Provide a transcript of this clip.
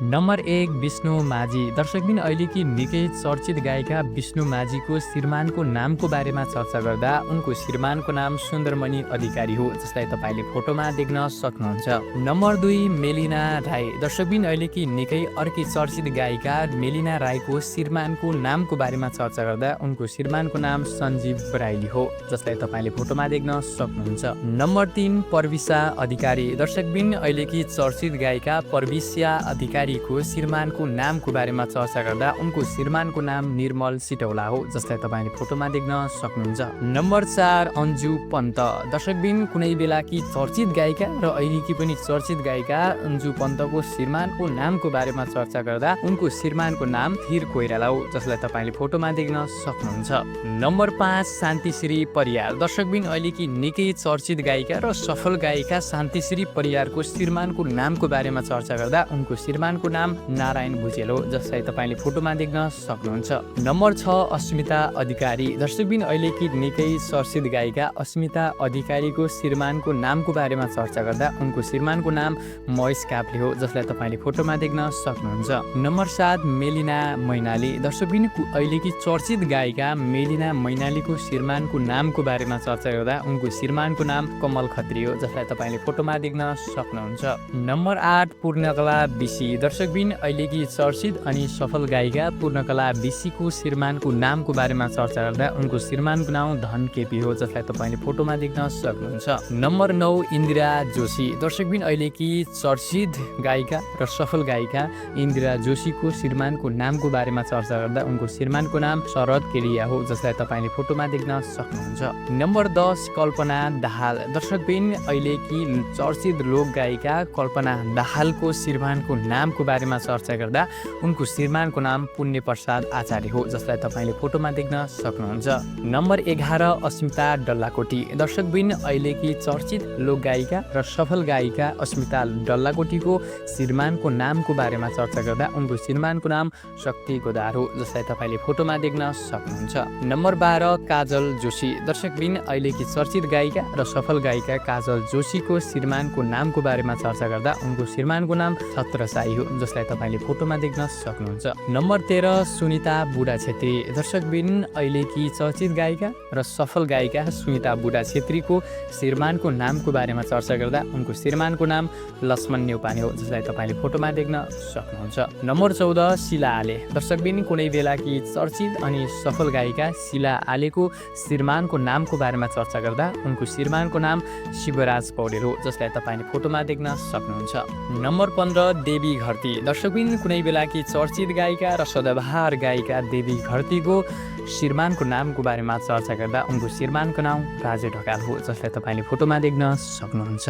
Number 1 Vishnu माझी। दर्शकबिन अहिलेकी निकै चर्चित गायिका विष्णु माझीको श्रीमानको नामको बारेमा चर्चा गर्दा उनको श्रीमानको नाम सुन्दरमणि अधिकारी हो, जसलाई तपाईँले फोटोमा देख्न सक्नुहुन्छ। नम्बर 2 मेलिना राई। दर्शकबिन अहिलेकी निकै अर्की चर्चित गायिका मेलिना राईको श्रीमानको नामको बारेमा चर्चा गर्दा उनको श्रीमानको नाम सञ्जीव बराइली हो, जसलाई तपाईँले फोटोमा देख्न सक्नुहुन्छ। नम्बर 3 पर्विशा अधिकारी। दर्शकबिन अहिलेकी चर्चित गायिका पर्विशा अधिकारीको श्रीमानको नामको बारेमा चर्चा गर्दा उनको श्रीमानको नाम निर्मल सिटौला हो, जसलाई तपाईँले फोटोमा देख्न सक्नुहुन्छ। नम्बर 4 अन्जु पन्त। दर्शकबिन कुनै बेलाकी चर्चित गायिका र अहिलेकी पनि चर्चित गायिका अन्जु पन्तको श्रीमानको नामको बारेमा चर्चा गर्दा उनको श्रीमानको नाम धीर कोइराला हो, जसलाई तपाईँले फोटोमा देख्न सक्नुहुन्छ। नम्बर 5 शान्तिश्री परियार। दर्शकबिन अहिलेकी निकै चर्चित गायिका र सफल गायिका शान्तिश्री परियारको श्रीमानको नामको बारेमा चर्चा गर्दा उनको श्रीमानको नाम नारायण भुजेल हो, जसलाई तपाईँले फोटोमा देख्न सक्नुहुन्छ। नम्बर 6 अस्मिता अधिकारी। दर्शकबिन अहिलेकी निकै चर्चित गायिका अस्मिता अधिकारीको श्रीमानको नामको बारेमा चर्चा गर्दा उनको श्रीमानको नाम महेश काफ्ले हो, जसलाई तपाईँले फोटोमा देख्न सक्नुहुन्छ। नम्बर 7 मेलिना मैनाली। दर्शकबिन अहिलेकी चर्चित गायिका मेलिना मैनालीको श्रीमानको नामको बारेमा चर्चा गर्दा उनको श्रीमानको नाम कमल खत्री हो, जसलाई तपाईँले फोटोमा देख्न सक्नुहुन्छ। नम्बर 8 पूर्णकला बिसी। दर्शकबिन अहिलेकी चर्चित अनि सफल गायिका पूर्णकला बिसीको श्रीमानको नामको बारेमा चर्चा गर्दा उनको श्रीमानको नाम धन केपी हो, जसलाई तपाईँले फोटोमा देख्न सक्नुहुन्छ। नम्बर 9 इन्दिरा जोशी। दर्शकबिन अहिलेकी चर्चित गायिका र सफल गायिका इन्दिरा जोशीको श्रीमानको नामको बारेमा चर्चा गर्दा उनको श्रीमानको नाम शरद केडिया हो, जसलाई तपाईँले फोटोमा देख्न सक्नुहुन्छ। नम्बर 10 कल्पना दाहाल। दर्शकबिन अहिलेकी चर्चित लोक गायिका कल्पना दाहालको श्रीमानको नामको बारेमा चर्चा गर्दा उनको श्रीमानको नाम पुण्य प्रसाद आचार्य हो, जसलाई तपाईँले फोटोमा देख्न सक्नुहुन्छ। नम्बर 11 अस्मिता डल्लाकोटी। दर्शकबिन अहिलेकी चर्चित लोक गायिका र सफल गायिका अस्मिता डल्लाकोटीको श्रीमानको नामको बारेमा चर्चा गर्दा उनको श्रीमानको नाम शक्ति गोदार हो, जसलाई तपाईँले फोटोमा देख्न सक्नुहुन्छ। नम्बर 12 काजल जोशी। दर्शकबिन अहिलेकी चर्चित गायिका र सफल गायिका काजल जोशीको श्रीमानको नामको बारेमा चर्चा गर्दा उनको श्रीमानको नाम छत्रसाई हो, जसलाई तपाईँले फोटोमा देख्न सक्नुहुन्छ। नम्बर 13 सुनिता बुढा छेत्री। दर्शकबिन अहिलेकी चर्चित गायिका र सफल गायिका सुनिता बुढा छेत्रीको श्रीमानको नामको बारेमा चर्चा गर्दा उनको श्रीमानको नाम लक्ष्मण न्यौपाने हो, जसलाई तपाईँले फोटोमा देख्न सक्नुहुन्छ। नम्बर 14 शिला आले। दर्शकबिन कुनै बेलाकी चर्चित अनि सफल गायिका शिला आलेको श्रीमानको नामको बारेमा चर्चा गर्दा उनको श्रीमानको नाम शिवराज पौडेल हो, जसलाई तपाईँले फोटोमा देख्न सक्नुहुन्छ। नम्बर 15 देवी घरती। दर्शकबिन कुनै बेलाकी चर्चित गायिका र सदाबहार गायिका देवी घरतीको श्रीमानको नामको बारेमा चर्चा गर्दा उनको श्रीमानको नाम राजे ढकाल हो, जसलाई तपाईँले फोटोमा देख्न सक्नुहुन्छ।